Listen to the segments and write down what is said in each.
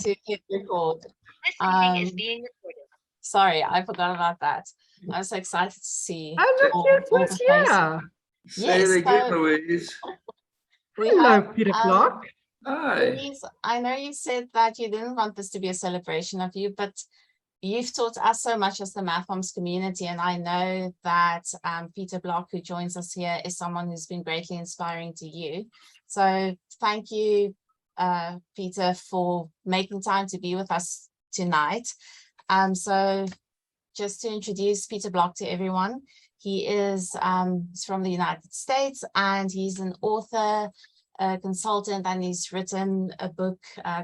to hit record. This meeting is being recorded. Sorry, I forgot about that. I was excited to see Oh, look, all yes, the was faces. here. Say Yes, it again, so Louise. we Hello, have, Peter Clark. Hi. Louise, I know you said that you didn't want this to be a celebration of you, but you've taught us so much as the MathMoms community, and I know that Peter Block, who joins us here, is someone who's been greatly inspiring to you. So thank you, Peter, for making time to be with us tonight. So just to introduce Peter Block to everyone, he is he's from the United States, and he's an author, consultant, and he's written a book,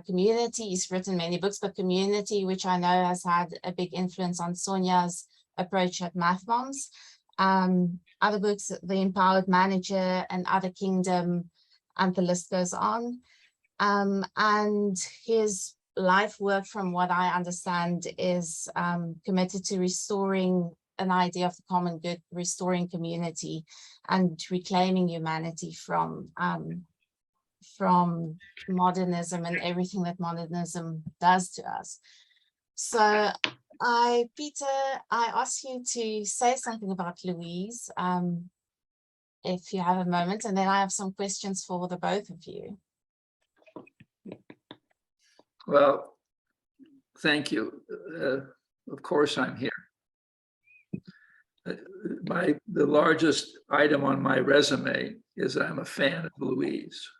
Community. He's written many books, but Community, which I know has had a big influence on Sonia's approach at MathMoms. Other books, The Empowered Manager and Other Kingdom, and the list goes on. And his life work, from what I understand, is committed to restoring an idea of the common good, restoring community, and reclaiming humanity from modernism and everything that modernism does to us. So Peter, I ask you to say something about Louise, if you have a moment, and then I have some questions for the both of you. Well, thank you. Of course, I'm here. The largest item on my resume is I'm a fan of Louise.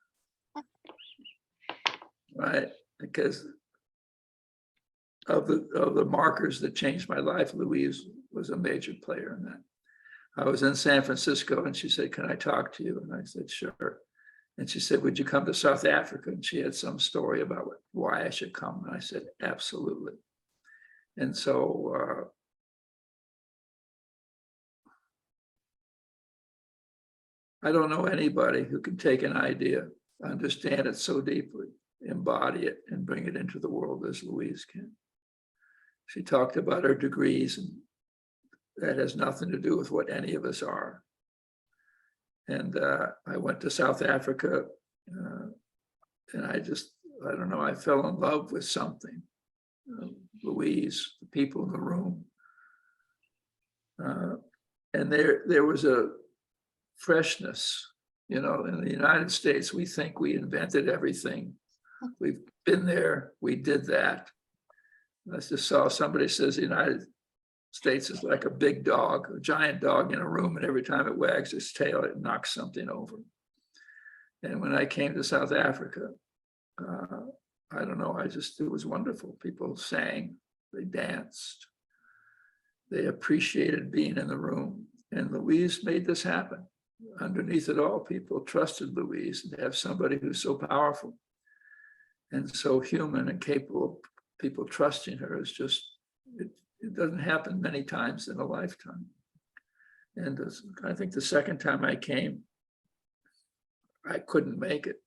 Right, because of the markers that changed my life, Louise was a major player in that. I was in San Francisco and she said, "Can I talk to you?" And I said, "Sure." And she said, "Would you come to South Africa?" And she had some story about why I should come. And I said, "Absolutely." And so I don't know anybody who can take an idea, understand it so deeply, embody it, and bring it into the world as Louise can. She talked about her degrees, and that has nothing to do with what any of us are. And I went to South Africa, and I don't know, I fell in love with something. Louise, the people in the room. And there was a freshness, you know. In the United States, we think we invented everything. We've been there, we did that. I just saw somebody says the United States is like a big dog, a giant dog in a room, and every time it wags its tail, it knocks something over. And when I came to South Africa, I don't know, it was wonderful. People sang, they danced, they appreciated being in the room. And Louise made this happen. Underneath it all, people trusted Louise, and to have somebody who's so powerful and so human and capable of people trusting her is just, it doesn't happen many times in a lifetime. And I think the second time I came, I couldn't make it.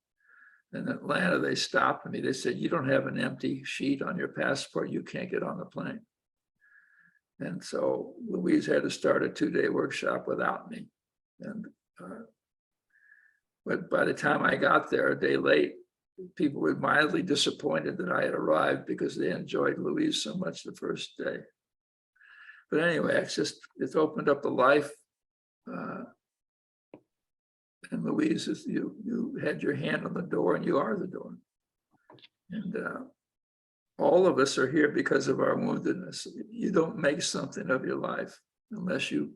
In Atlanta, they stopped me. They said, "You don't have an empty sheet on your passport. You can't get on the plane." And so Louise had to start a 2-day workshop without me. And but by the time I got there a day late, people were mildly disappointed that I had arrived because they enjoyed Louise so much the first day. But anyway, it's opened up a life. And Louise, you had your hand on the door, and you are the door. And all of us are here because of our woundedness. You don't make something of your life unless you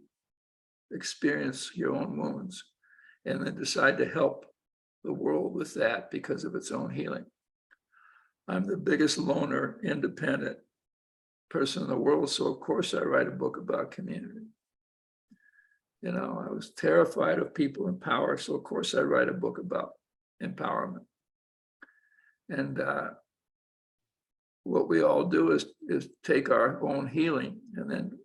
experience your own wounds and then decide to help the world with that because of its own healing. I'm the biggest loner, independent person in the world, so of course I write a book about community. You know, I was terrified of people in power, so of course I write a book about empowerment. And what we all do is take our own healing and then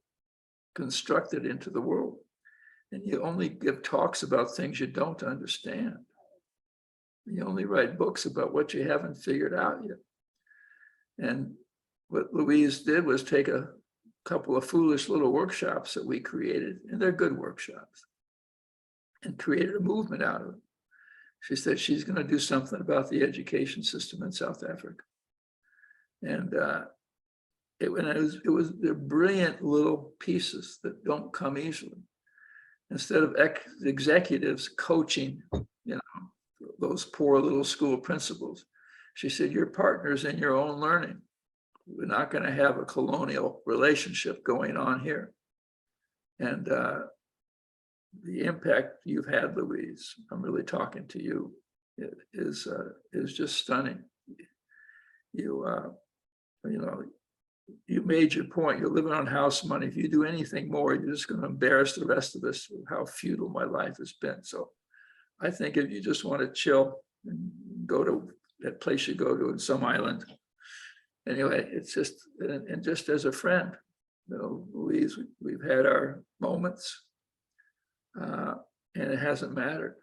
construct it into the world. And you only give talks about things you don't understand. You only write books about what you haven't figured out yet. And what Louise did was take a couple of foolish little workshops that we created, and they're good workshops, and created a movement out of it. She said she's going to do something about the education system in South Africa. And it was they're brilliant little pieces that don't come easily. Instead of executives coaching, those poor little school principals, she said, "You're partners in your own learning. We're not going to have a colonial relationship going on here." And the impact you've had, Louise, I'm really talking to you, is just stunning. You made your point. You're living on house money. If you do anything more, you're just going to embarrass the rest of us with how futile my life has been. So I think if you just want to chill and go to that place you go to in some island, anyway, it's just, and just as a friend, Louise, we've had our moments, and it hasn't mattered.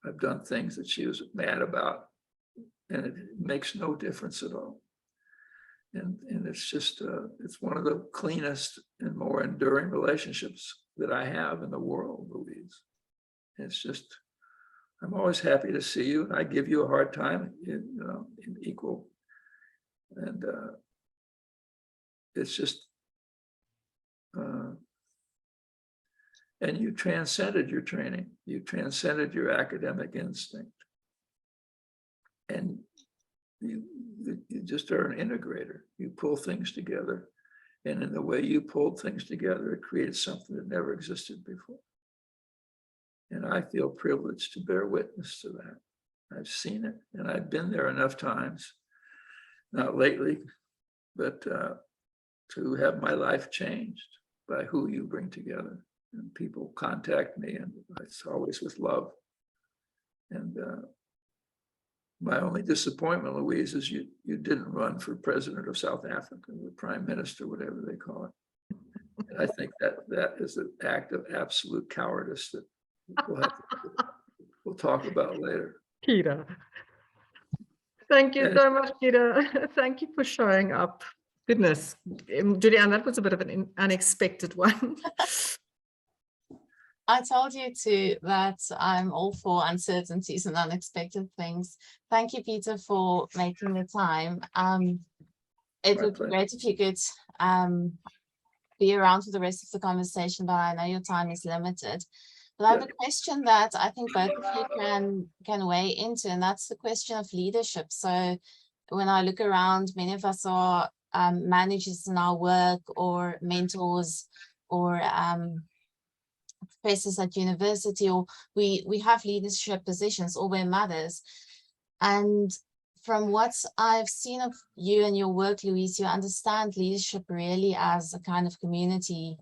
I've done things that she was mad about, and it makes no difference at all. And it's just, it's one of the cleanest and more enduring relationships that I have in the world, Louise. It's just, I'm always happy to see you, and I give you a hard time, in equal. And it's just, and you transcended your training. You transcended your academic instinct. And you just are an integrator. You pull things together. And in the way you pulled things together, it created something that never existed before. And I feel privileged to bear witness to that. I've seen it, and I've been there enough times, not lately, but to have my life changed by who you bring together. And people contact me, and it's always with love. And my only disappointment, Louise, is you didn't run for president of South Africa, or prime minister, whatever they call it. And I think that is an act of absolute cowardice that we'll talk about later. Peter, thank you so much, Peter. Thank you for showing up. Goodness, Judy-Ann, that was a bit of an unexpected one. I told you too that I'm all for uncertainties and unexpected things. Thank you, Peter, for making the time. It would be great if you could be around for the rest of the conversation, but I know your time is limited. But I have a question that I think both of you can weigh into, and that's the question of leadership. So when I look around, many of us are managers in our work, or mentors, or professors at university, or we have leadership positions, or we're mothers. And from what I've seen of you and your work, Louise, you understand leadership really as a kind of community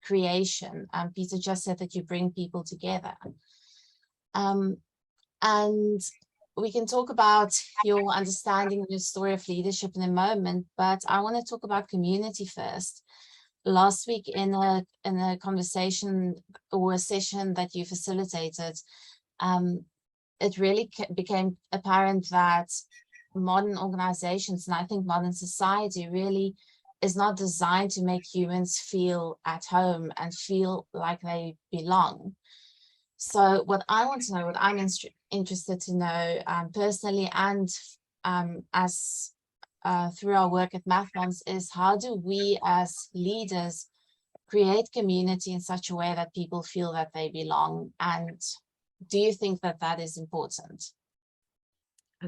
creation. Peter just said that you bring people together. And we can talk about your understanding and your story of leadership in a moment, but I want to talk about community first. Last week in a conversation or a session that you facilitated, it really became apparent that modern organizations, and I think modern society, really is not designed to make humans feel at home and feel like they belong. So what I want to know, what I'm interested to know personally, and as through our work at MathMoms, is how do we as leaders create community in such a way that people feel that they belong? And do you think that that is important?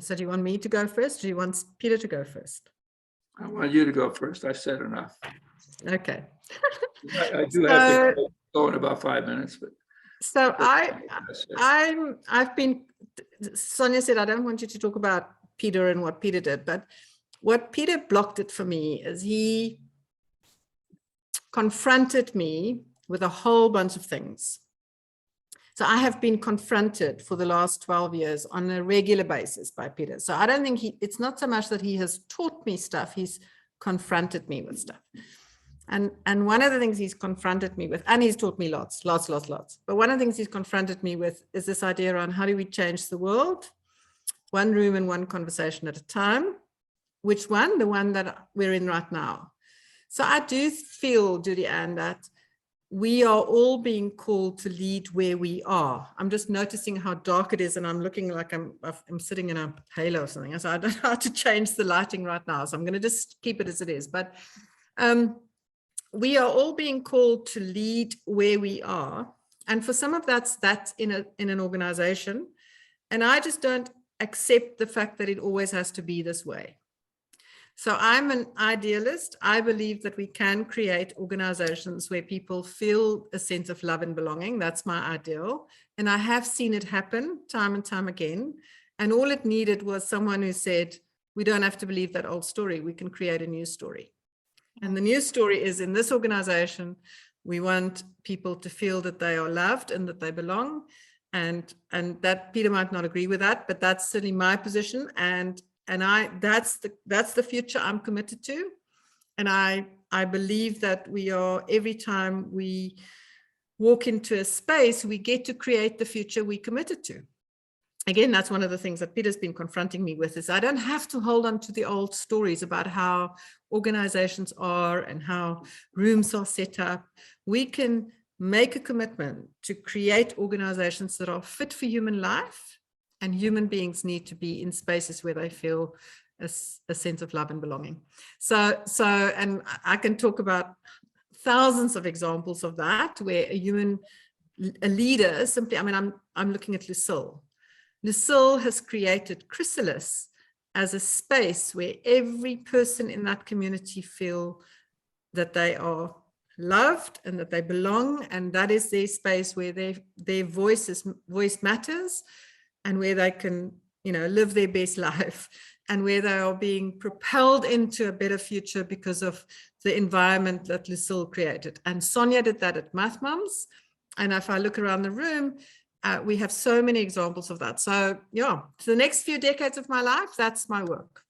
So do you want me to go first? Or do you want Peter to go first? I want you to go first. I said enough. Okay. I do have to go in about 5 minutes, but. So I've been, Sonia said, I don't want you to talk about Peter and what Peter did, but what Peter blocked it for me is he confronted me with a whole bunch of things. So I have been confronted for the last 12 years on a regular basis by Peter. So I don't think it's not so much that he has taught me stuff, he's confronted me with stuff. And one of the things he's confronted me with, and he's taught me lots. But one of the things he's confronted me with is this idea around how do we change the world? One room and one conversation at a time. Which one? The one that we're in right now. So I do feel, Judy-Ann, that we are all being called to lead where we are. I'm just noticing how dark it is, and I'm looking like I'm sitting in a halo or something. So I don't know how to change the lighting right now. So I'm going to just keep it as it is. But we are all being called to lead where we are. And for some of that's in an organization. And I just don't accept the fact that it always has to be this way. So I'm an idealist. I believe that we can create organizations where people feel a sense of love and belonging. That's my ideal. And I have seen it happen time and time again. And all it needed was someone who said, we don't have to believe that old story. We can create a new story. And the new story is, in this organization, we want people to feel that they are loved and that they belong. And that Peter might not agree with that, but that's certainly my position. And that's the future I'm committed to. And I believe that we are, every time we walk into a space, we get to create the future we committed to. Again, that's one of the things that Peter's been confronting me with, is I don't have to hold on to the old stories about how organizations are and how rooms are set up. We can make a commitment to create organizations that are fit for human life, and human beings need to be in spaces where they feel a sense of love and belonging. So, and I can talk about thousands of examples of that, where a leader simply, I mean, I'm looking at Lucille. Lucille has created Chrysalis as a space where every person in that community feel that they are loved and that they belong, and that is their space where their voice matters, and where they can, live their best life, and where they are being propelled into a better future because of the environment that Lucille created. And Sonia did that at MathMoms. And if I look around the room, we have so many examples of that. So yeah, for the next few decades of my life, that's my work.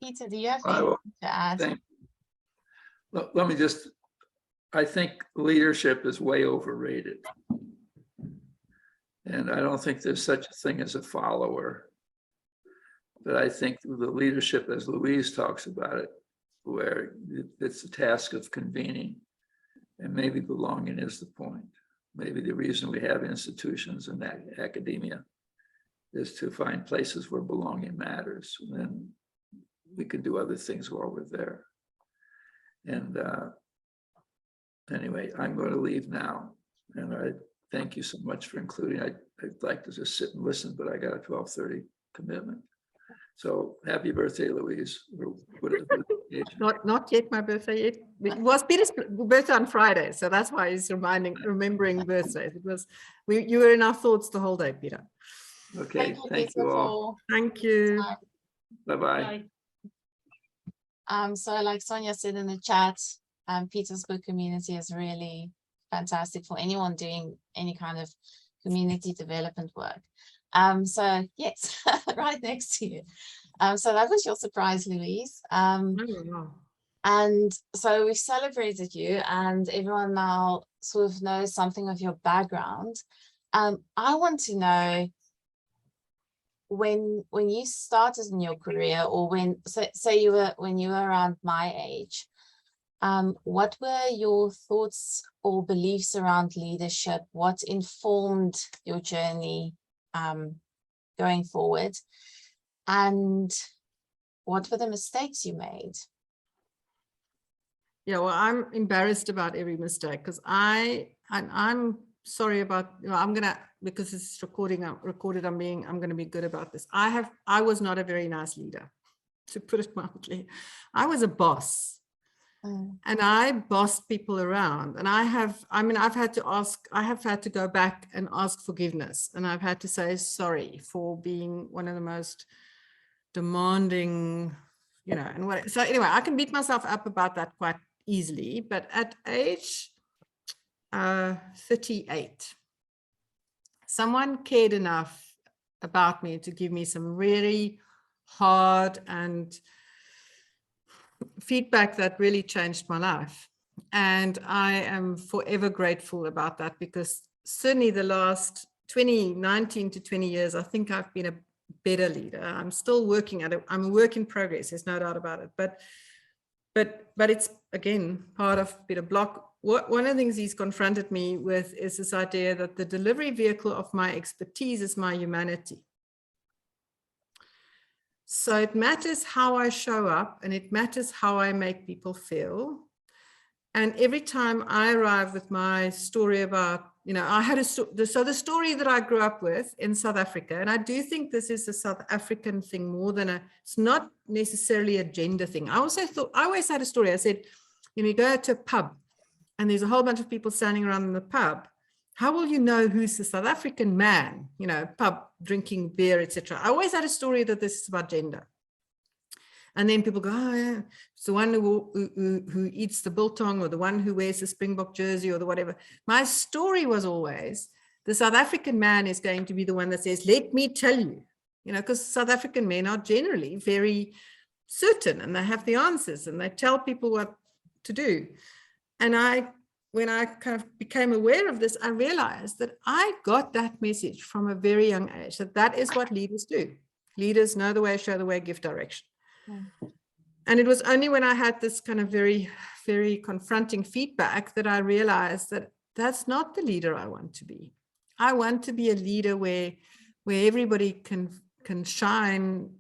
Peter, do you have anything to add? Let me just, I think leadership is way overrated. And I don't think there's such a thing as a follower. But I think the leadership, as Louise talks about it, where it's the task of convening, and maybe belonging is the point. Maybe the reason we have institutions and academia is to find places where belonging matters. And then we can do other things while we're there. And anyway, I'm going to leave now. And I thank you so much for including. I'd like to just sit and listen, but I got a 12:30 commitment. So happy birthday, Louise. Not yet my birthday yet. It was Peter's birthday on Friday, so that's why he's remembering birthdays. It was you were in our thoughts the whole day, Peter. Okay, thank you all. Thank you. Bye-bye. So like Sonia said in the chat, Peter's book community is really fantastic for anyone doing any kind of community development work. So yes, right next to you. So that was your surprise, Louise. And so we've celebrated you, and everyone now sort of knows something of your background. I want to know, when you started in your career, or when you were around my age, what were your thoughts or beliefs around leadership? What informed your journey going forward, and what were the mistakes you made? Yeah, well, I'm embarrassed about every mistake, because I'm sorry about, I'm gonna, because it's recorded, I'm gonna be good about this. I was not a very nice leader, to put it mildly. I was a boss. And I bossed people around, and I've had to go back and ask forgiveness, and I've had to say sorry for being one of the most demanding, and what. So anyway, I can beat myself up about that quite easily, but at age 38, someone cared enough about me to give me some really hard and feedback that really changed my life. And I am forever grateful about that, because certainly the last 19 to 20 years, I think I've been a better leader. I'm still working at it. I'm a work in progress. There's no doubt about it. But but it's again part of Peter Block. One of the things he's confronted me with is this idea that the delivery vehicle of my expertise is my humanity. So it matters how I show up, and it matters how I make people feel. And every time I arrive with my story about, I had so the story that I grew up with in South Africa, and I do think this is a South African thing more than it's not necessarily a gender thing. I always had a story. I said, you go to a pub and there's a whole bunch of people standing around in the pub. How will you know who's the South African man, pub drinking beer, etc.? I always had a story that this is about gender. And then people go, oh, yeah, it's the one who eats the biltong, or the one who wears the Springbok jersey, or the whatever. My story was always the South African man is going to be the one that says, let me tell you, because South African men are generally very certain, and they have the answers, and they tell people what to do. And when I kind of became aware of this, I realized that I got that message from a very young age, that is what leaders do. Leaders know the way, show the way, give direction. And it was only when I had this kind of very, very confronting feedback that I realized that that's not the leader I want to be. I want to be a leader where everybody can shine,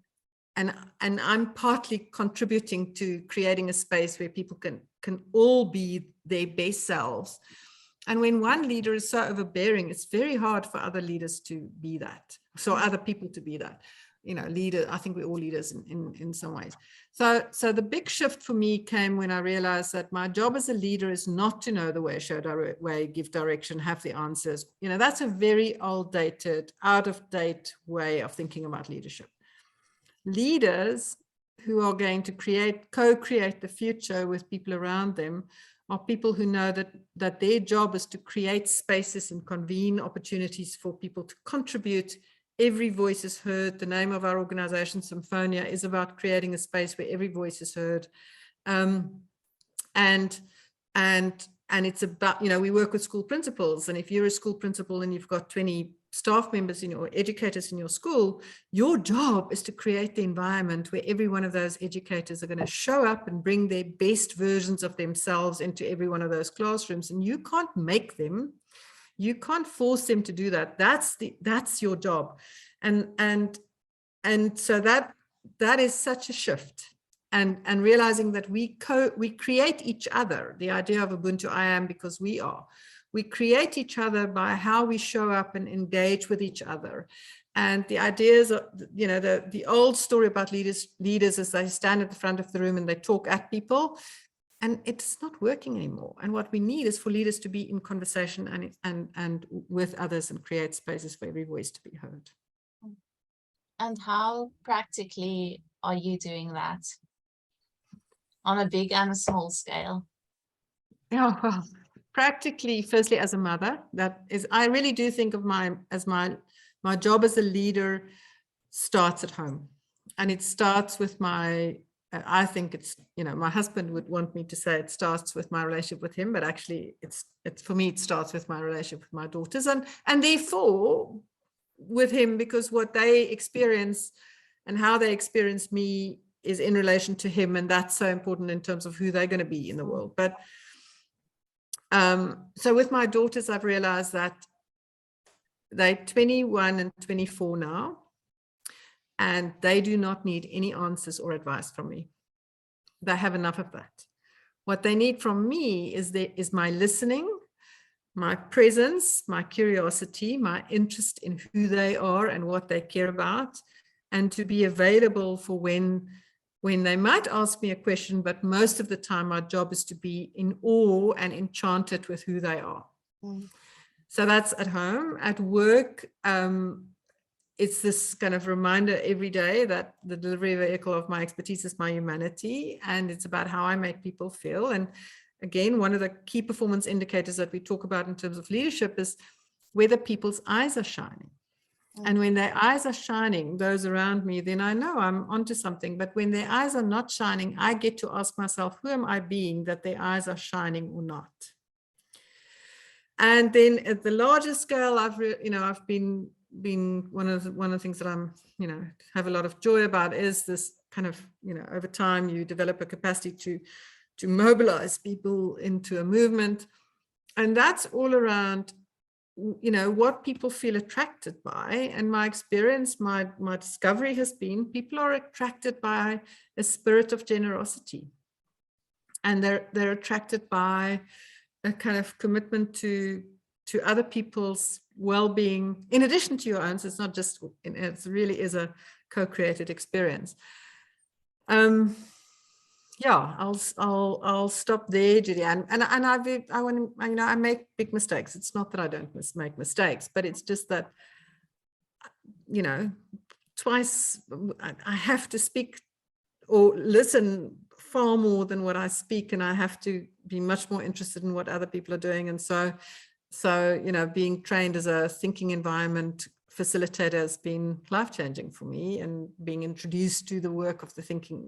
and I'm partly contributing to creating a space where people can all be their best selves. And when one leader is so overbearing, it's very hard for other leaders to be that. So other people to be that. Leader, I think we're all leaders in some ways. So the big shift for me came when I realized that my job as a leader is not to know the way, show way, give direction, have the answers. That's a very outdated, out of date way of thinking about leadership. Leaders who are going to co-create the future with people around them are people who know that their job is to create spaces and convene opportunities for people to contribute. Every voice is heard. The name of our organization, Symphonia, is about creating a space where every voice is heard. And it's about, we work with school principals. And if you're a school principal and you've got 20 staff members or educators in your school, your job is to create the environment where every one of those educators are going to show up and bring their best versions of themselves into every one of those classrooms. And you can't make them. You can't force them to do that. That's your job. And so that is such a shift. And realizing that we create each other. The idea of Ubuntu I am because we are. We create each other by how we show up and engage with each other. And the ideas of, the old story about leaders is they stand at the front of the room and they talk at people. And it's not working anymore. And what we need is for leaders to be in conversation and with others and create spaces for every voice to be heard. And how practically are you doing that on a big and a small scale? Yeah, well, practically, firstly, as a mother, I really do think of my job as a leader starts at home. And it starts with I think it's, my husband would want me to say it starts with my relationship with him, but actually it's for me, it starts with my relationship with my daughters and therefore with him, because what they experience and how they experience me is in relation to him. And that's so important in terms of who they're going to be in the world. But so with my daughters, I've realized that they're 21 and 24 now. And they do not need any answers or advice from me. They have enough of that. What they need from me is my listening, my presence, my curiosity, my interest in who they are and what they care about, and to be available for when they might ask me a question, but most of the time my job is to be in awe and enchanted with who they are. So that's at home. At work, it's this kind of reminder every day that the delivery vehicle of my expertise is my humanity, and it's about how I make people feel. And again, one of the key performance indicators that we talk about in terms of leadership is whether people's eyes are shining. And when their eyes are shining, those around me, then I know I'm onto something. But when their eyes are not shining, I get to ask myself, who am I being that their eyes are shining or not? And then at the larger scale, I've been one of the things that I'm, have a lot of joy about is this kind of, over time you develop a capacity to mobilize people into a movement. And that's all around, what people feel attracted by. And my experience, my discovery has been people are attracted by a spirit of generosity. And they're attracted by a kind of commitment to other people's well-being, in addition to your own. So it's not just, it really is a co-created experience. Yeah, I'll stop there, Judy-Ann. And I make big mistakes. It's not that I don't make mistakes, but it's just that, twice I have to speak or listen far more than what I speak, and I have to be much more interested in what other people are doing. And so being trained as a thinking environment facilitator has been life-changing for me, and being introduced to the work of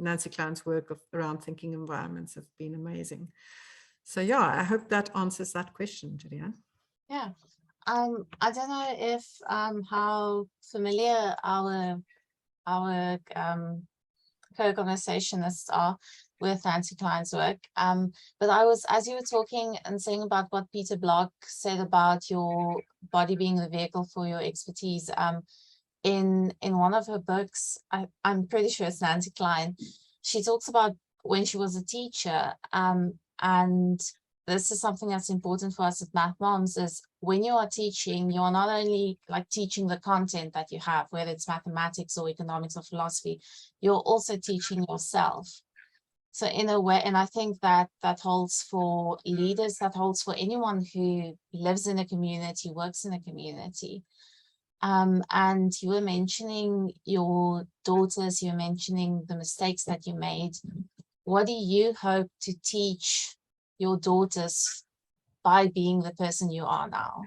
Nancy Klein's work around thinking environments have been amazing. So yeah, I hope that answers that question, Judy-Ann. Yeah. I don't know if how familiar our co-conversationists are with Nancy Klein's work. But as you were talking and saying about what Peter Block said about your body being the vehicle for your expertise, in one of her books, I'm pretty sure it's Nancy Klein, she talks about when she was a teacher, and this is something that's important for us at MathMoms, is when you are teaching, you are not only like teaching the content that you have, whether it's mathematics or economics or philosophy, you're also teaching yourself. So in a way, and I think that holds for leaders, that holds for anyone who lives in a community, works in a community. And you were mentioning your daughters, you were mentioning the mistakes that you made. What do you hope to teach your daughters by being the person you are now?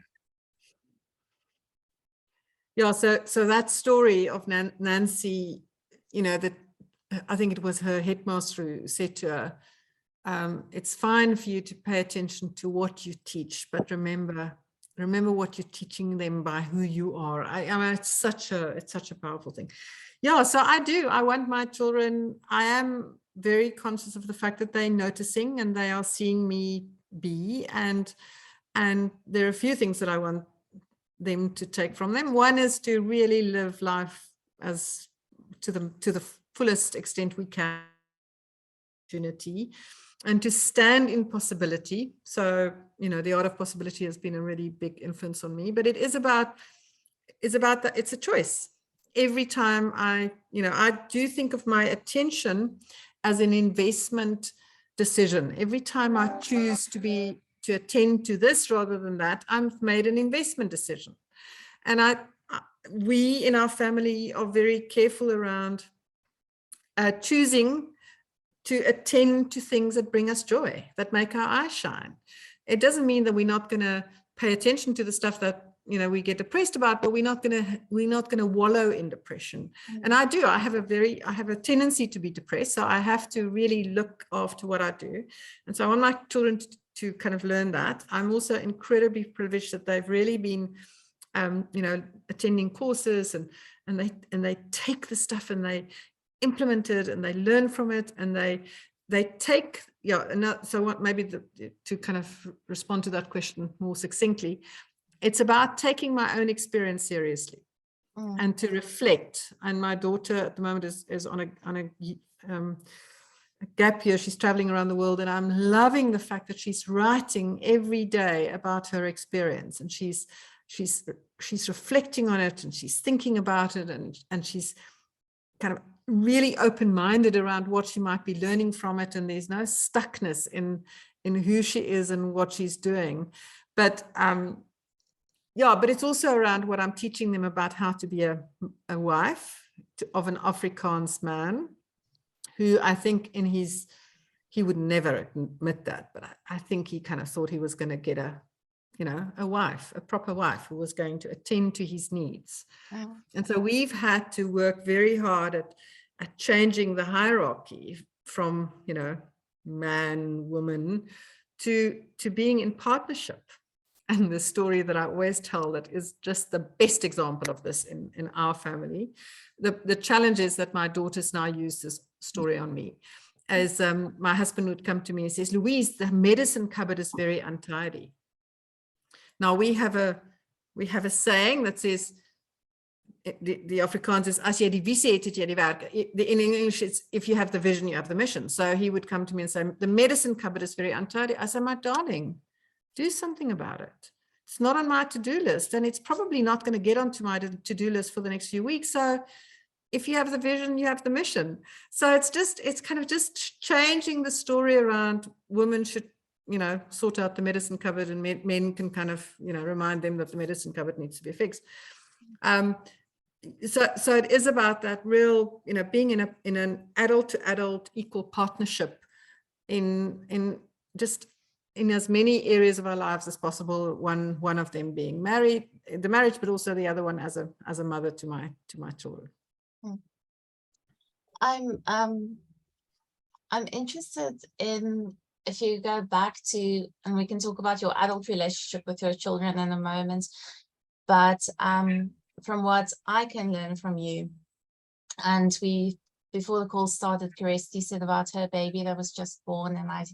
Yeah, so that story of Nancy, that I think it was her headmaster who said to her, it's fine for you to pay attention to what you teach, but remember what you're teaching them by who you are. I mean, it's such a powerful thing. Yeah, so I want my children, I am very conscious of the fact that they're noticing and they are seeing me be, and there are a few things that I want them to take from them. One is to really live life as to the fullest extent we can, opportunity, and to stand in possibility. So the art of possibility has been a really big influence on me, but it's a choice. Every time I do think of my attention as an investment decision. Every time I choose to attend to this rather than that, I've made an investment decision. And we in our family are very careful around choosing to attend to things that bring us joy, that make our eyes shine. It doesn't mean that we're not going to pay attention to the stuff that we get depressed about, but we're not going to wallow in depression. And I have a tendency to be depressed, so I have to really look after what I do. And so I want my children to kind of learn that. I'm also incredibly privileged that they've really been attending courses, and they take the stuff and they implement it and they learn from it, and they take, so what maybe to kind of respond to that question more succinctly, it's about taking my own experience seriously and to reflect. And my daughter at the moment is on a gap year. She's traveling around the world, and I'm loving the fact that she's writing every day about her experience, and she's reflecting on it, and she's thinking about it, and she's kind of really open-minded around what she might be learning from it, and there's no stuckness in who she is and what she's doing. But but it's also around what I'm teaching them about how to be a wife of an Afrikaans man, who I think he would never admit that, but I think he kind of thought he was going to get a wife, a proper wife who was going to attend to his needs. And so we've had to work very hard at changing the hierarchy from, man, woman, to being in partnership. and the story that I always tell that is just the best example of this in our family. The challenge is that my daughters now use this story on me. As my husband would come to me and says, Louise, the medicine cupboard is very untidy. Now we have a saying that says, the Afrikaans is, as jy die visie het, het jy die werk. In English, it's, if you have the vision, you have the mission. So he would come to me and say, the medicine cupboard is very untidy. I said, my darling, do something about it. It's not on my to-do list, and it's probably not going to get onto my to-do list for the next few weeks. So if you have the vision, you have the mission. So it's kind of just changing the story around women should, sort out the medicine cupboard, and men can kind of, remind them that the medicine cupboard needs to be fixed. So it is about that real, being in an adult to adult equal partnership in as many areas of our lives as possible. One of them being the marriage, but also the other one as a mother to my children. I'm interested in, if you go back to, and we can talk about your adult relationship with your children in a moment, but from what I can learn from you, and before the call started, Kirsty said about her baby that was just born, and I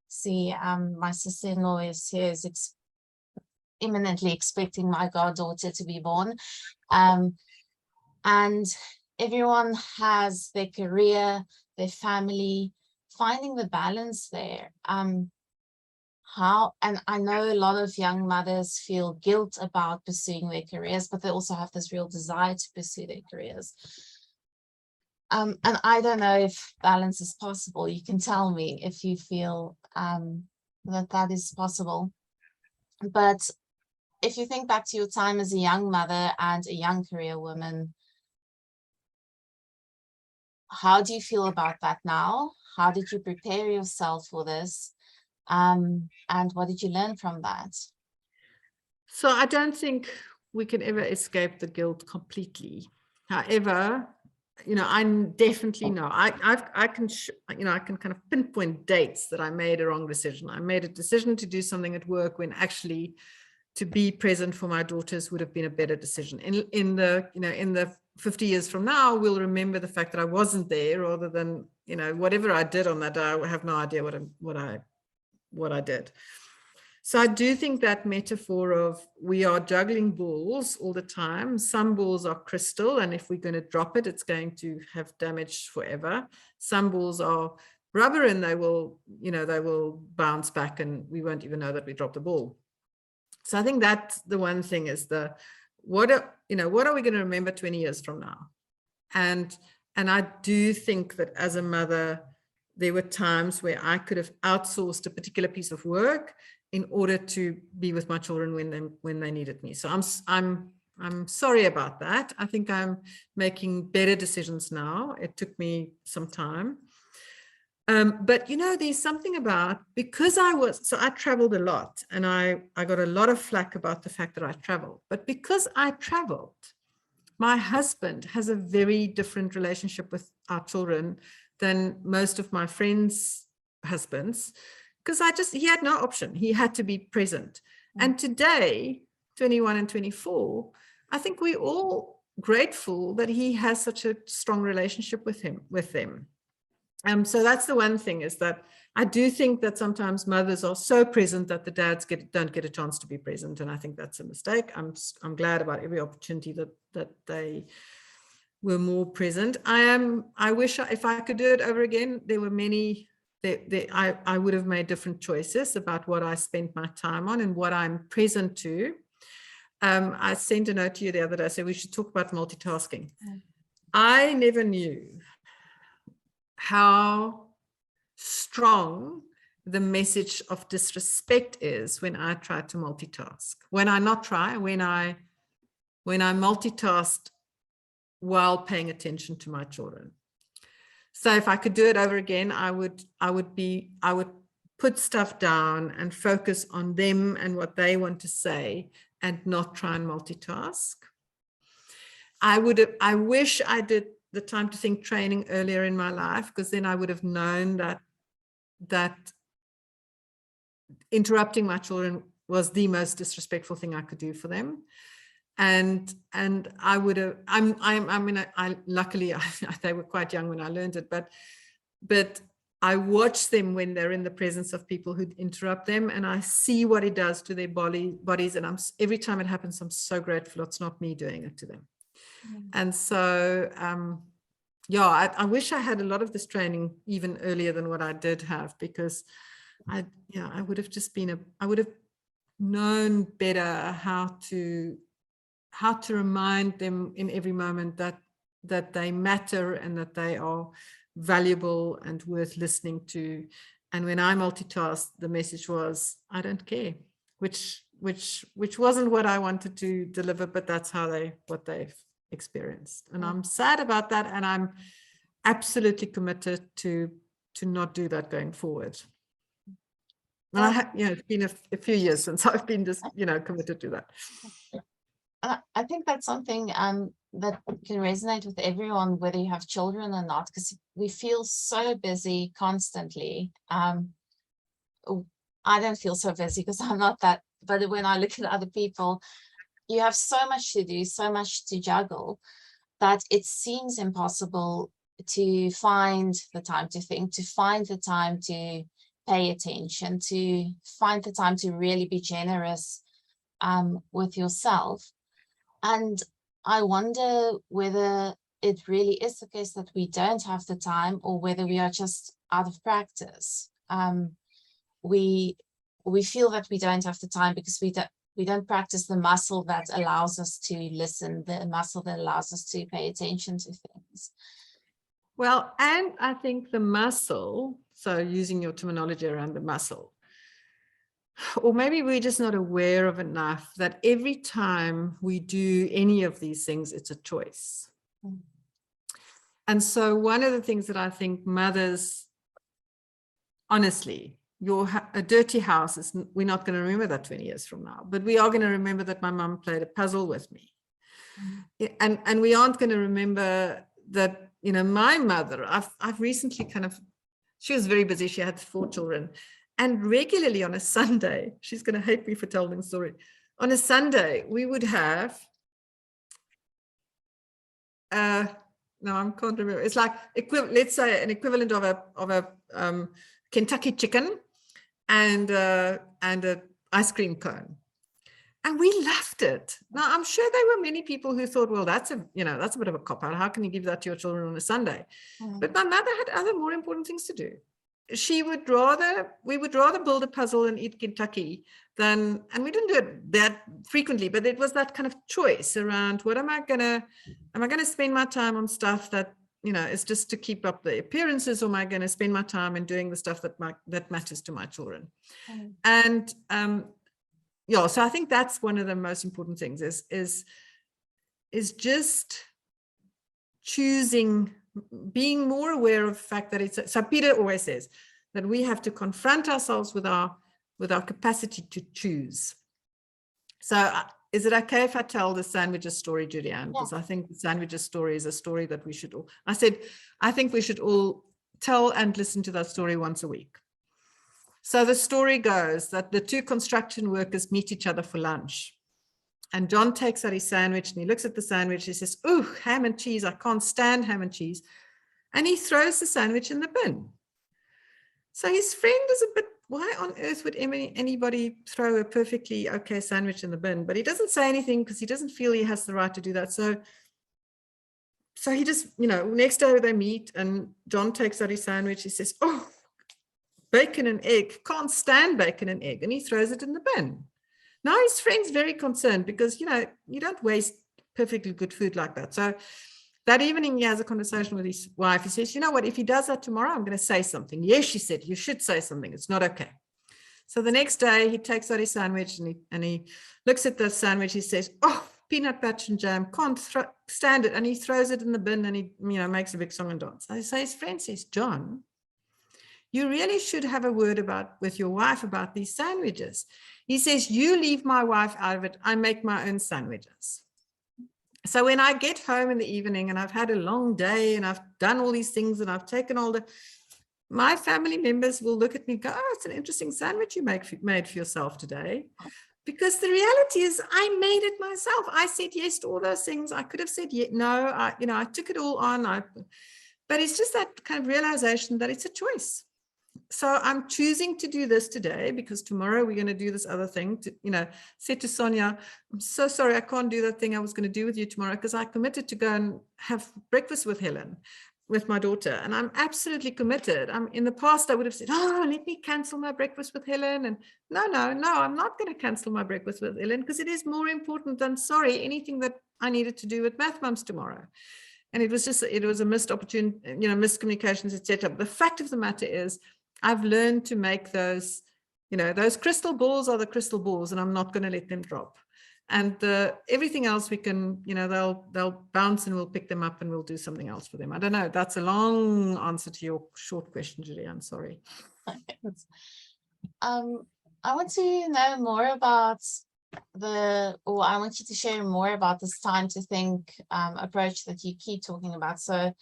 see my sister-in-law is here, is imminently expecting my goddaughter to be born, and everyone has their career, their family, finding the balance there. And I know a lot of young mothers feel guilt about pursuing their careers, but they also have this real desire to pursue their careers. And I don't know if balance is possible. You can tell me if you feel that is possible. But if you think back to your time as a young mother and a young career woman, how do you feel about that now? How did you prepare yourself for this? And what did you learn from that? So I don't think we can ever escape the guilt completely. However, I definitely know I can kind of pinpoint dates that I made a wrong decision. I made a decision to do something at work when actually to be present for my daughters would have been a better decision. In the 50 years from now, we'll remember the fact that I wasn't there, rather than, whatever I did on that day, I have no idea what I did. So I do think that metaphor of we are juggling balls all the time. Some balls are crystal, and if we're going to drop it, it's going to have damage forever. Some balls are rubber, and they will bounce back, and we won't even know that we dropped the ball. So I think that's the one thing, is what are we going to remember 20 years from now? And I do think that as a mother, there were times where I could have outsourced a particular piece of work in order to be with my children when they needed me. So I'm sorry about that. I think I'm making better decisions now. It took me some time. But there's something about, because I traveled a lot, and I got a lot of flack about the fact that I traveled, but because I traveled, my husband has a very different relationship with our children than most of my friends' husbands, because he had no option. He had to be present. And today, 21 and 24, I think we're all grateful that he has such a strong relationship with them. So that's the one thing, is that I do think that sometimes mothers are so present that the dads don't get a chance to be present, and I think that's a mistake. I'm glad about every opportunity that they were more present. I wish if I could do it over again, there were many I would have made different choices about what I spent my time on and what I'm present to. I sent a note to you the other day. I said we should talk about multitasking. I never knew how strong the message of disrespect is when I try to multitask. When I multitasked while paying attention to my children. So if I could do it over again, I would put stuff down and focus on them and what they want to say, and not try and multitask. I wish I did the time to think training earlier in my life, because then I would have known that interrupting my children was the most disrespectful thing I could do for them. And I would have, I mean, luckily they were quite young when I learned it, but I watch them when they're in the presence of people who interrupt them, and I see what it does to their bodies. And every time it happens, I'm so grateful it's not me doing it to them. And so, yeah, I wish I had a lot of this training even earlier than what I did have, because I would have just been I would have known better how to remind them in every moment that they matter and that they are valuable and worth listening to. And when I multitasked, the message was, I don't care, which wasn't what I wanted to deliver, but that's what they've experienced. And I'm sad about that. And I'm absolutely committed to not do that going forward. And I have, it's been a few years since I've been just, committed to that. I think that's something that can resonate with everyone, whether you have children or not, because we feel so busy constantly. I don't feel so busy because I'm not that, but when I look at other people, you have so much to do, so much to juggle, that it seems impossible to find the time to think, to find the time to pay attention, to find the time to really be generous with yourself. And I wonder whether it really is the case that we don't have the time, or whether we are just out of practice. We feel that we don't have the time because we don't practice the muscle that allows us to listen, the muscle that allows us to pay attention to things. Well, and I think the muscle, so using your terminology around the muscle, or maybe we're just not aware of enough that every time we do any of these things, it's a choice. And so one of the things that I think mothers, honestly, a dirty house is, we're not going to remember that 20 years from now, but we are going to remember that my mum played a puzzle with me. And we aren't going to remember that, my mother, I've recently she was very busy. She had 4 children. And regularly on a Sunday, she's going to hate me for telling the story. On a Sunday, we would have, no, I can't remember. It's like, let's say an equivalent of a Kentucky chicken and an ice cream cone. And we loved it. Now, I'm sure there were many people who thought, well, that's a bit of a cop-out. How can you give that to your children on a Sunday? But my mother had other more important things to do. We would rather build a puzzle and eat Kentucky and we didn't do it that frequently, but it was that kind of choice around am I going to spend my time on stuff that, is just to keep up the appearances, or am I going to spend my time in doing the stuff that matters to my children? And, so I think that's one of the most important things is just choosing, being more aware of the fact that so Peter always says that we have to confront ourselves with our capacity to choose. So is it okay if I tell the sandwiches story, Judy-Ann? Because I think the sandwiches story is a story that we should all, I think we should all tell and listen to that story once a week. So the story goes that the 2 construction workers meet each other for lunch. And John takes out his sandwich and he looks at the sandwich. He says, "Ooh, ham and cheese. I can't stand ham and cheese." And he throws the sandwich in the bin. So his friend is a bit, why on earth would anybody throw a perfectly okay sandwich in the bin? But he doesn't say anything because he doesn't feel he has the right to do that. So he just, next day they meet and John takes out his sandwich. He says, "Oh, bacon and egg. Can't stand bacon and egg." And he throws it in the bin. Now his friend's very concerned because, you don't waste perfectly good food like that. So that evening he has a conversation with his wife. He says, "You know what, if he does that tomorrow, I'm going to say something." "Yes," she said, "you should say something. It's not okay." So the next day he takes out his sandwich and he looks at the sandwich. He says, "Oh, peanut butter and jam, can't stand it." And he throws it in the bin and he, makes a big song and dance. So his friend says, "John, you really should have a word with your wife about these sandwiches." He says, "You leave my wife out of it. I make my own sandwiches." So when I get home in the evening and I've had a long day and I've done all these things and I've taken all my family members will look at me and go, oh, it's an interesting sandwich you made for yourself today. Because the reality is I made it myself. I said yes to all those things. I could have said no, I took it all on. But it's just that kind of realization that it's a choice. So I'm choosing to do this today because tomorrow we're going to do this other thing. Said to Sonia, I'm so sorry, I can't do that thing I was going to do with you tomorrow because I committed to go and have breakfast with Helen, with my daughter. And I'm absolutely committed. In the past, I would have said, oh, let me cancel my breakfast with Helen. And no, I'm not going to cancel my breakfast with Helen because it is more important than, anything that I needed to do with MathMoms tomorrow. And it was a missed opportunity, miscommunications, etc. But the fact of the matter is, I've learned to make those, those crystal balls are the crystal balls, and I'm not going to let them drop. And everything else we can, they'll bounce and we'll pick them up and we'll do something else for them. I don't know. That's a long answer to your short question, Judy. I'm sorry. I want to know more about I want you to share more about this time to think approach that you keep talking about. So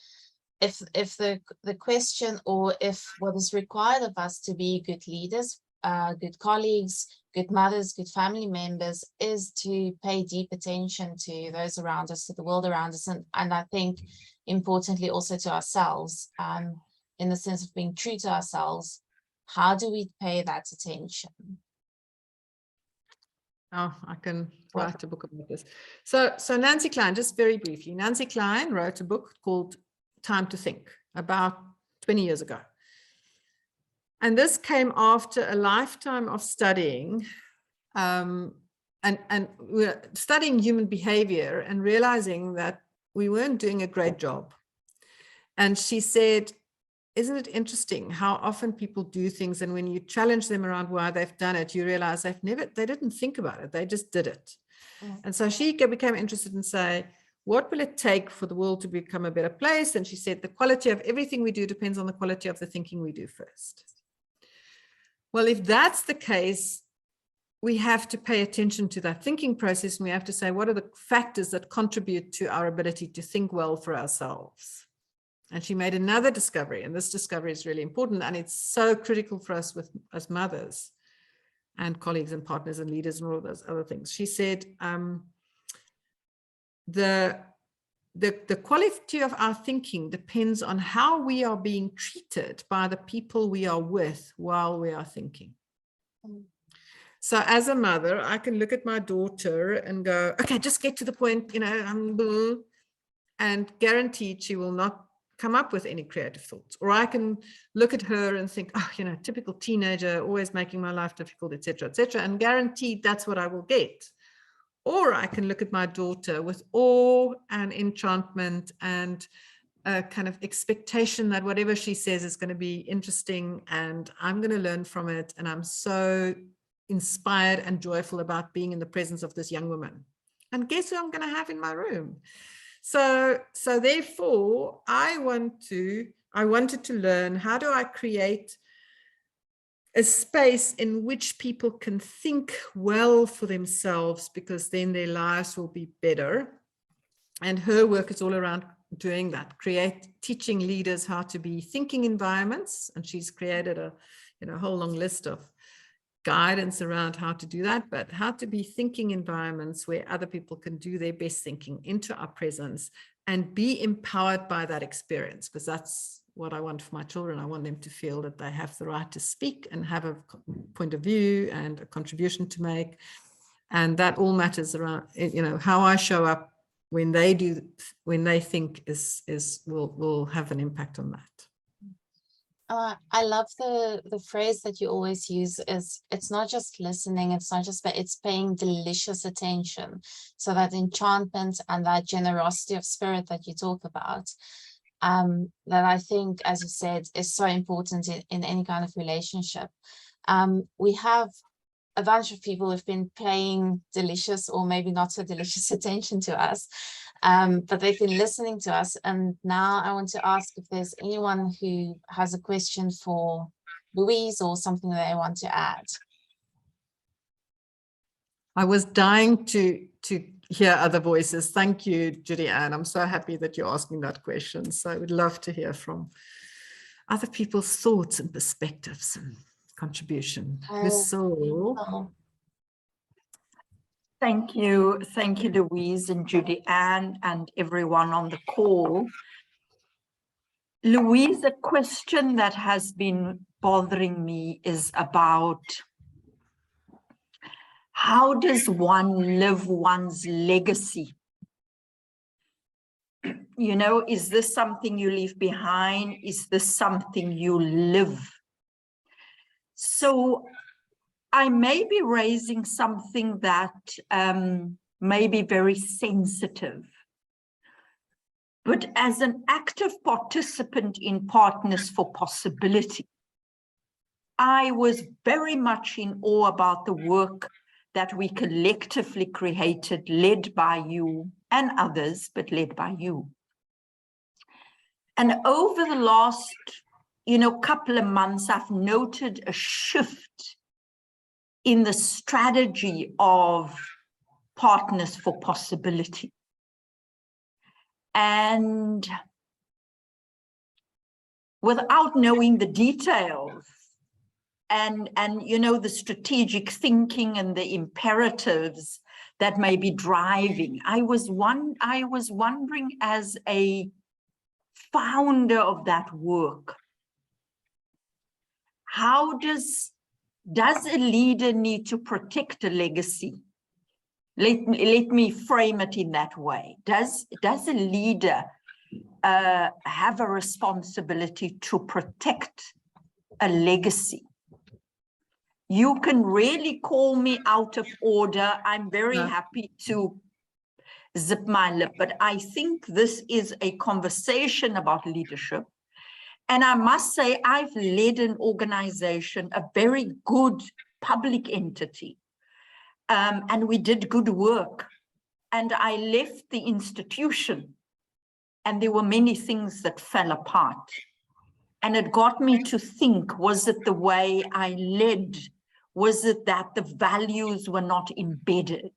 if the question, or if what is required of us to be good leaders, good colleagues, good mothers, good family members, is to pay deep attention to those around us, to the world around us, and I think importantly also to ourselves, in the sense of being true to ourselves. How do we pay that attention? Oh, I can write a book about this. So Nancy Klein, just very briefly, Nancy Klein wrote a book called Time to Think about 20 years ago. And this came after a lifetime of studying and we're studying human behavior and realizing that we weren't doing a great job. And she said, isn't it interesting how often people do things, and when you challenge them around why they've done it, you realize they didn't think about it, they just did it. And so she became interested in say, what will it take for the world to become a better place? And she said, the quality of everything we do depends on the quality of the thinking we do first. Well, if that's the case, we have to pay attention to that thinking process, and we have to say, what are the factors that contribute to our ability to think well for ourselves? And she made another discovery, and this discovery is really important, and it's so critical for us as mothers and colleagues and partners and leaders and all those other things. She said, the quality of our thinking depends on how we are being treated by the people we are with while we are thinking. So as a mother, I can look at my daughter and go, okay, just get to the point, and guaranteed she will not come up with any creative thoughts. Or I can look at her and think, oh, typical teenager, always making my life difficult, etc., and guaranteed that's what I will get. Or I can look at my daughter with awe and enchantment and a kind of expectation that whatever she says is going to be interesting and I'm going to learn from it. And I'm so inspired and joyful about being in the presence of this young woman. And guess who I'm going to have in my room? So therefore, I wanted to learn, how do I create a space in which people can think well for themselves, because then their lives will be better. And her work is all around doing that, teaching leaders how to be thinking environments. And she's created a whole long list of guidance around how to do that, but how to be thinking environments where other people can do their best thinking into our presence and be empowered by that experience, because that's what I want for my children. I want them to feel that they have the right to speak and have a point of view and a contribution to make. And that all matters around, how I show up when they think will have an impact on that. I love the phrase that you always use is, it's not just listening, it's paying delicious attention. So that enchantment and that generosity of spirit that you talk about, that I think, as you said, is so important in any kind of relationship. We have a bunch of people who've been paying delicious or maybe not so delicious attention to us, but they've been listening to us. And now I want to ask if there's anyone who has a question for Louise or something that they want to add. I was dying to hear other voices. Thank you, Judy-Ann. I'm so happy that you're asking that question. So I would love to hear from other people's thoughts and perspectives and contribution. So, Thank you, Louise and Judy-Ann and everyone on the call. Louise, a question that has been bothering me is about how does one live one's legacy? You know, is this something you leave behind? Is this something you live? So I may be raising something that may be very sensitive, but as an active participant in Partners for Possibility, I was very much in awe about the work that we collectively created, led by you and others, but led by you. And over the last, couple of months, I've noted a shift in the strategy of Partners for Possibility. And without knowing the details and the strategic thinking and the imperatives that may be driving, I was wondering, as a founder of that work, how does a leader need to protect a legacy? Let me frame it in that way. Does a leader have a responsibility to protect a legacy? You can really call me out of order. I'm very happy to zip my lip, but I think this is a conversation about leadership. And I must say, I've led an organization, a very good public entity, and we did good work. And I left the institution, and there were many things that fell apart. And it got me to think, was it the way I led? Was it that the values were not embedded?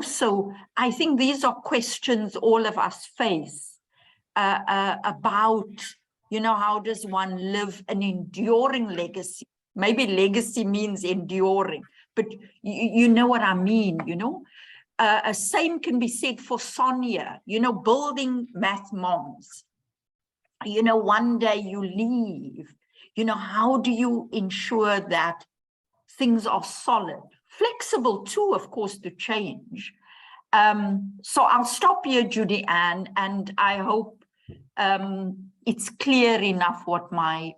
So I think these are questions all of us face about, how does one live an enduring legacy? Maybe legacy means enduring, but you know what I mean, Same can be said for Sonia, building MathMoms. One day you leave, how do you ensure that things are solid? Flexible too, of course, to change. So I'll stop here, Judy-Ann, and I hope it's clear enough what my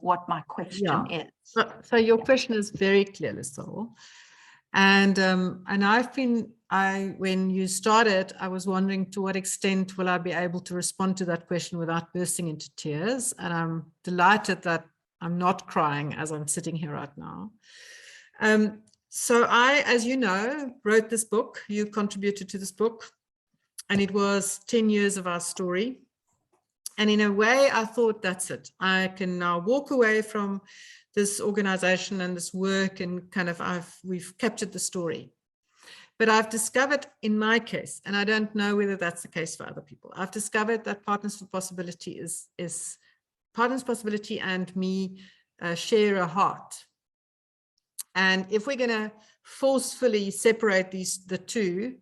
question is. So your question is very clear, Lucille. And when you started, I was wondering to what extent will I be able to respond to that question without bursting into tears. And I'm delighted that I'm not crying as I'm sitting here right now. So I, as you know, wrote this book. You contributed to this book, and it was 10 years of our story. And in a way, I thought, that's it. I can now walk away from this organization and this work, and we've captured the story. But I've discovered, in my case, and I don't know whether that's the case for other people, I've discovered that Partners for Possibility is Partners for Possibility and me share a heart. And if we're going to forcefully separate the two,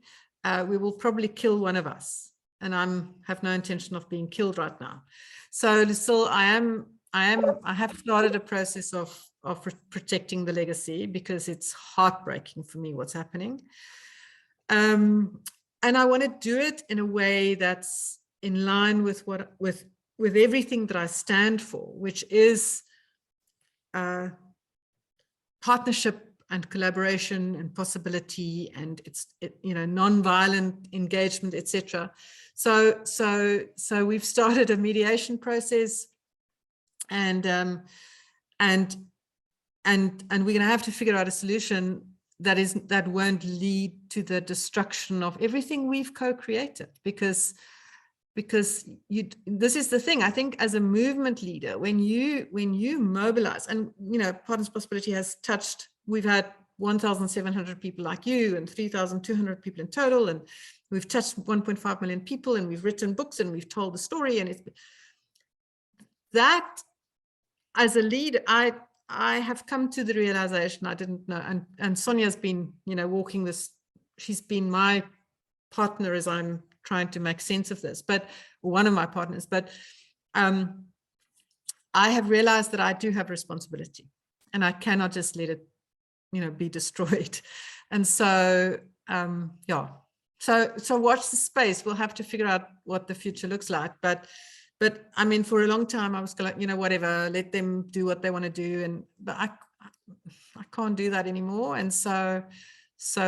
we will probably kill one of us. And I have no intention of being killed right now. So Lucille, I have started a process of protecting the legacy, because it's heartbreaking for me what's happening. And I want to do it in a way that's in line with with everything that I stand for, which is partnership and collaboration and possibility, and non-violent engagement, etc. So we've started a mediation process, and we're going to have to figure out a solution that won't lead to the destruction of everything we've co-created, because this is the thing. I think as a movement leader, when you mobilize, and Partners Possibility has touched, we've had 1,700 people like you and 3,200 people in total, and we've touched 1.5 million people, and we've written books, and we've told the story, and that as a leader, I have come to the realization I didn't know, and Sonia's been, you know, walking this, she's been my partner as I'm trying to make sense of this, but one of my partners, but I have realized that I do have responsibility and I cannot just let it, you know, be destroyed. And so, yeah, so watch the space. We'll have to figure out what the future looks like. But I mean, for a long time, I was like, you know, whatever, let them do what they want to do. But I can't do that anymore. And so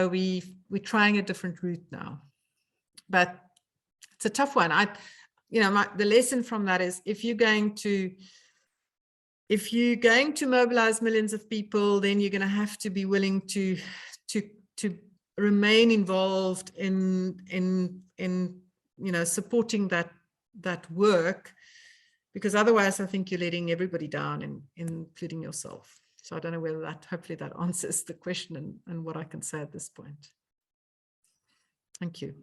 we're trying a different route now. But it's a tough one. The lesson from that is if you're going to mobilize millions of people, then you're going to have to be willing to remain involved in you know, supporting that work, because otherwise I think you're letting everybody down, including yourself. So I don't know whether hopefully that answers the question and what I can say at this point. Thank you.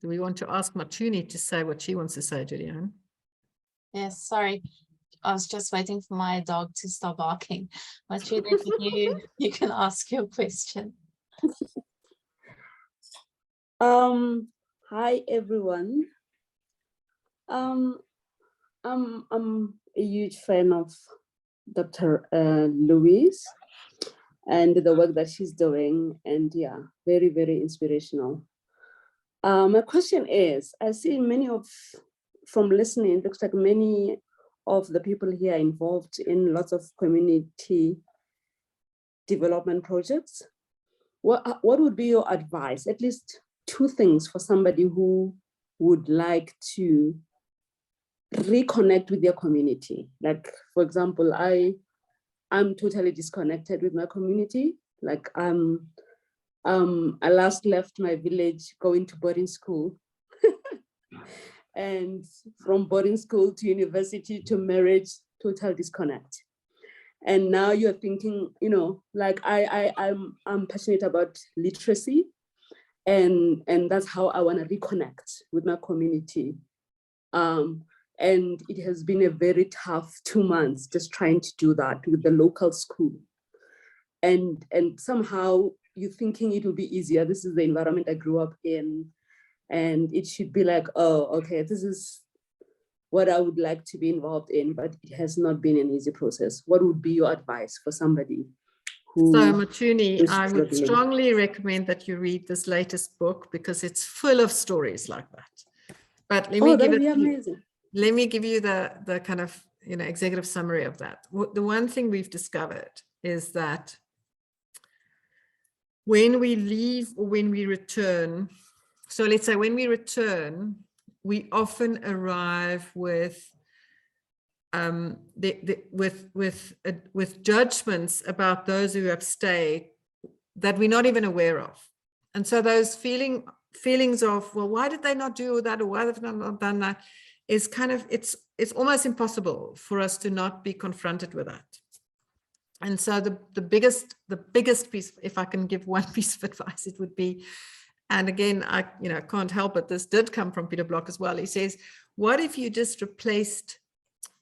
Do we want to ask Matuni to say what she wants to say, Judy-Ann? Yes, sorry. I was just waiting for my dog to stop barking. Matuni, you can ask your question. Hi everyone. I'm a huge fan of Dr. Louise and the work that she's doing, and yeah, very, very inspirational. My question is, I see from listening, looks like many of the people here are involved in lots of community development projects. What would be your advice? At least 2 things for somebody who would like to reconnect with their community. Like, for example, I'm totally disconnected with my community. Like I last left my village going to boarding school. And from boarding school to university to marriage, total disconnect. And now you're thinking, you know, like I'm passionate about literacy, and that's how I want to reconnect with my community. And it has been a very tough 2 months just trying to do that with the local school. And somehow you're thinking it will be easier. This is the environment I grew up in, and it should be like, oh, okay, this is what I would like to be involved in, but it has not been an easy process. What would be your advice for somebody who... So Matuni, I would strongly recommend that you read this latest book because it's full of stories like that. But let me give you the kind of, you know, executive summary of that. The one thing we've discovered is that when we leave or when we return, so let's say when we return, we often arrive with judgments about those who have stayed that we're not even aware of. And so those feelings of, well, why did they not do that, or why have they not done that, is kind of, it's almost impossible for us to not be confronted with that. And so the biggest piece, if I can give one piece of advice, it would be, and again, I can't help it, this did come from Peter Block as well. He says, what if you just replaced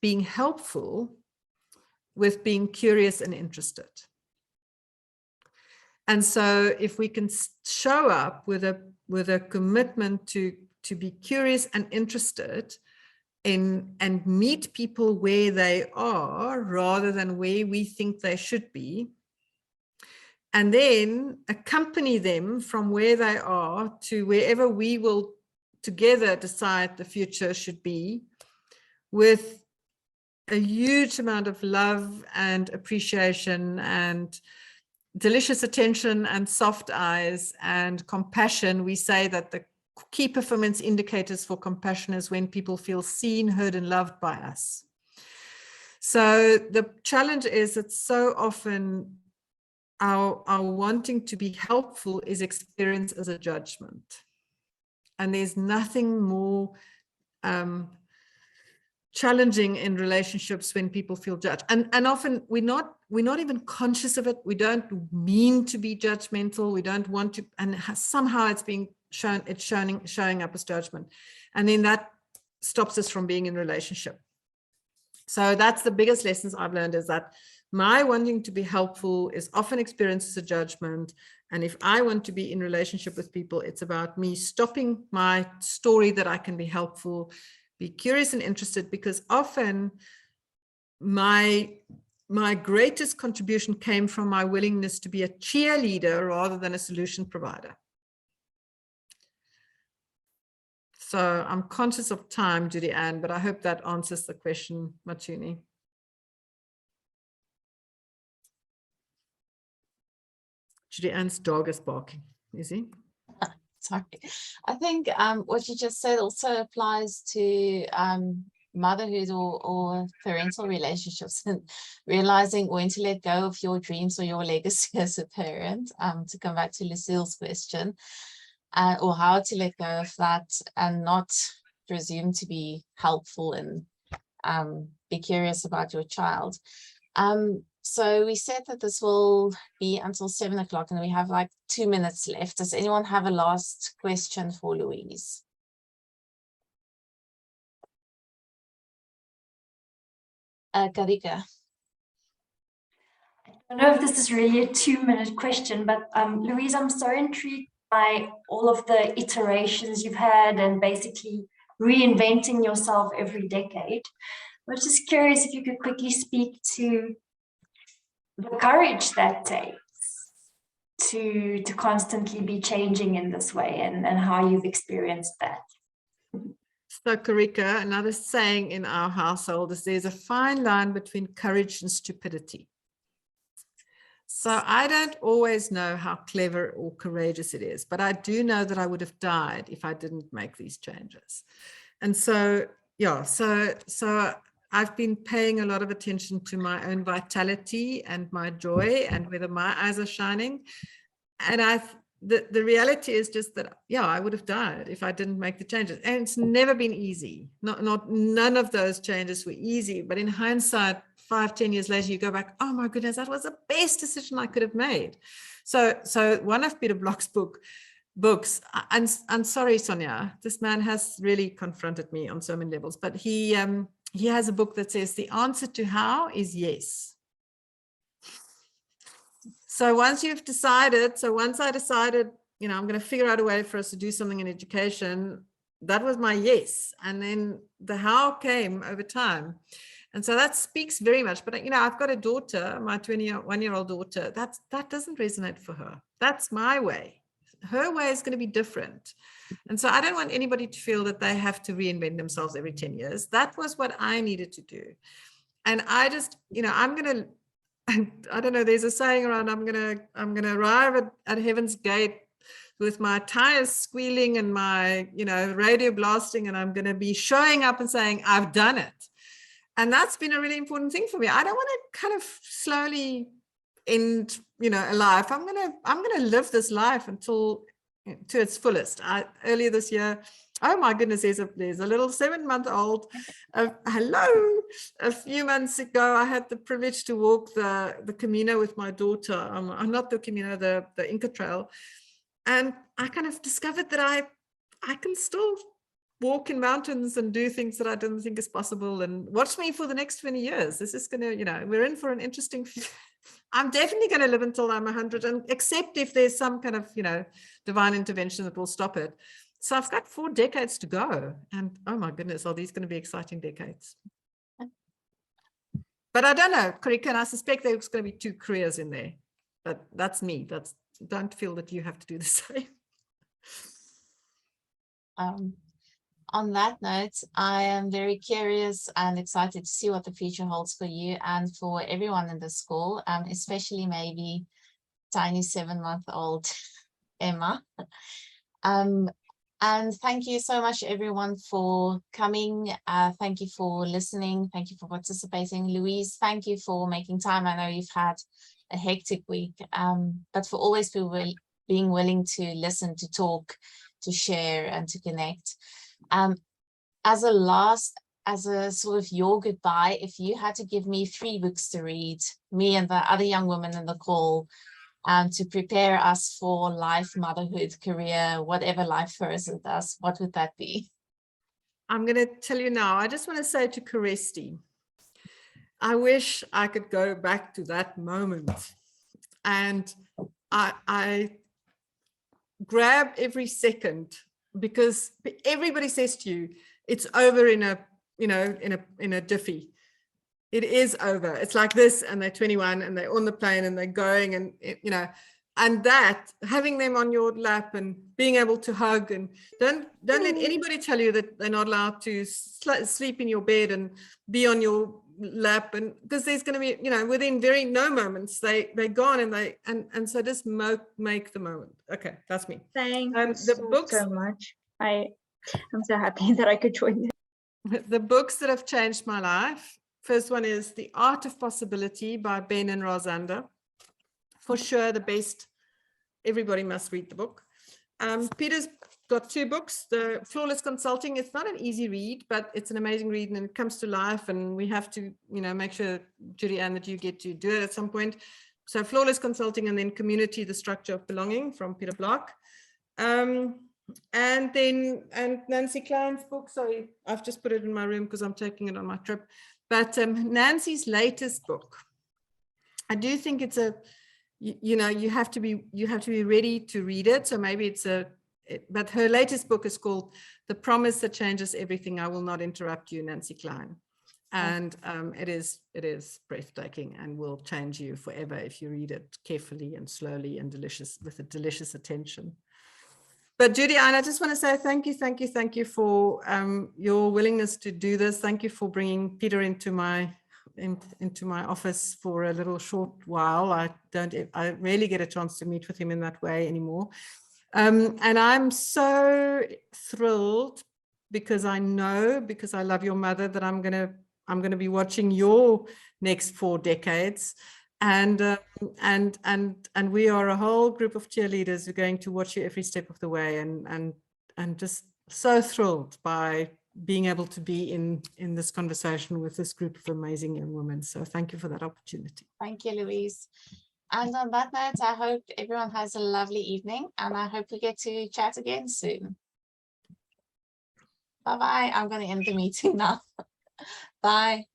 being helpful with being curious and interested? And so if we can show up with a commitment to be curious and interested in and meet people where they are rather than where we think they should be, and then accompany them from where they are to wherever we will together decide the future should be, with a huge amount of love and appreciation and delicious attention and soft eyes and compassion. We say that the key performance indicators for compassion is when people feel seen, heard, and loved by us. So the challenge is that so often our wanting to be helpful is experienced as a judgment. And there's nothing more challenging in relationships when people feel judged. And often we're not even conscious of it. We don't mean to be judgmental. We don't want to, and somehow it's being shown, it's showing up as judgment. And then that stops us from being in relationship. So that's the biggest lessons I've learned, is that my wanting to be helpful is often experienced as a judgment. And if I want to be in relationship with people, it's about me stopping my story that I can be helpful, be curious and interested, because often my greatest contribution came from my willingness to be a cheerleader rather than a solution provider. So I'm conscious of time, Judy-Ann, but I hope that answers the question, Matuni. Judy-Ann's dog is barking, is he? Sorry. I think what you just said also applies to motherhood or parental relationships, and realizing when to let go of your dreams or your legacy as a parent, to come back to Lucille's question, or how to let go of that and not presume to be helpful and be curious about your child. So we said that this will be until 7 o'clock and we have like 2 minutes left. Does anyone have a last question for Louise? Karika. I don't know if this is really a 2-minute question, but Louise, I'm so intrigued by all of the iterations you've had and basically reinventing yourself every decade. I was just curious if you could quickly speak to the courage that takes to constantly be changing in this way, and how you've experienced that. So Karika, another saying in our household is there's a fine line between courage and stupidity. So I don't always know how clever or courageous it is, but I do know that I would have died if I didn't make these changes. And so, yeah, so I've been paying a lot of attention to my own vitality and my joy and whether my eyes are shining. And the reality is just that, yeah, I would have died if I didn't make the changes. And it's never been easy. None of those changes were easy. But in hindsight, 5-10 years later, you go back, oh my goodness, that was the best decision I could have made. So one of Peter Block's books, and sorry, Sonia, this man has really confronted me on so many levels, but he has a book that says the answer to how is yes. So once I decided, you know, I'm going to figure out a way for us to do something in education, that was my yes. And then the how came over time. And so that speaks very much. But, you know, I've got a daughter, my 21-year-old daughter, that doesn't resonate for her. That's my way. Her way is going to be different. And so I don't want anybody to feel that they have to reinvent themselves every 10 years. That was what I needed to do. And I just, you know, I don't know, there's a saying around, I'm gonna arrive at heaven's gate with my tires squealing and my, you know, radio blasting, and I'm going to be showing up and saying, I've done it. And that's been a really important thing for me. I don't want to kind of slowly end, you know, a life. I'm gonna live this life to its fullest. Earlier this year, oh my goodness, there's a little 7-month-old. Hello. A few months ago, I had the privilege to walk the Camino with my daughter. I'm not the Camino, the Inca Trail. And I kind of discovered that I can still walk in mountains and do things that I didn't think is possible. And watch me for the next 20 years. This is going to, you know, we're in for an interesting, I'm definitely going to live until I'm 100, and except if there's some kind of, you know, divine intervention that will stop it. So I've got 4 decades to go. And oh my goodness, are these going to be exciting decades? But I don't know, Karika, and I suspect there's going to be 2 careers in there. But that's me. Don't feel that you have to do the same. On that note, I am very curious and excited to see what the future holds for you and for everyone in the school, especially maybe tiny 7-month-old Emma. And thank you so much, everyone, for coming. Thank you for listening. Thank you for participating. Louise, thank you for making time. I know you've had a hectic week, but for always being willing to listen, to talk, to share, and to connect. As a sort of your goodbye, if you had to give me 3 books to read, me and the other young women in the call, to prepare us for life, motherhood, career, whatever life throws at us, what would that be? I'm going to tell you now, I just want to say to Keresti, I wish I could go back to that moment. And I grab every second, because everybody says to you, it's over in a, in a jiffy. It is over. It's like this, and they're 21 and they're on the plane and they're going, and and that, having them on your lap and being able to hug, and don't let anybody tell you that they're not allowed to sleep in your bed and be on your lap, and because there's going to be, within no moments they're gone, and so just make the moment. Okay, that's me. Thank you The books, so much. I'm so happy that I could join this. The books that have changed my life. First one is The Art of Possibility by Ben and Rosander. For sure, the best. Everybody must read the book. Peter's got 2 books. The Flawless Consulting. It's not an easy read, but it's an amazing read, and it comes to life. And we have to, make sure, Judy-Ann, that you get to do it at some point. So Flawless Consulting, and then Community: The Structure of Belonging from Peter Block. And Nancy Klein's book. Sorry, I've just put it in my room because I'm taking it on my trip. But Nancy's latest book, I do think it's you have to be ready to read it. So maybe but her latest book is called The Promise That Changes Everything. I Will Not Interrupt You, Nancy Klein. And it is breathtaking and will change you forever if you read it carefully and slowly and with a delicious attention. But Judy-Ann, I just want to say thank you for your willingness to do this. Thank you for bringing Peter into my office for a little short while. I rarely get a chance to meet with him in that way anymore. And I'm so thrilled because I love your mother, that I'm gonna be watching your next 4 decades. And we are a whole group of cheerleaders who are going to watch you every step of the way, and just so thrilled by being able to be in this conversation with this group of amazing young women. So thank you for that opportunity. Thank you, Louise. And on that note, I hope everyone has a lovely evening, and I hope we get to chat again soon. Bye-bye. I'm going to end the meeting now. Bye.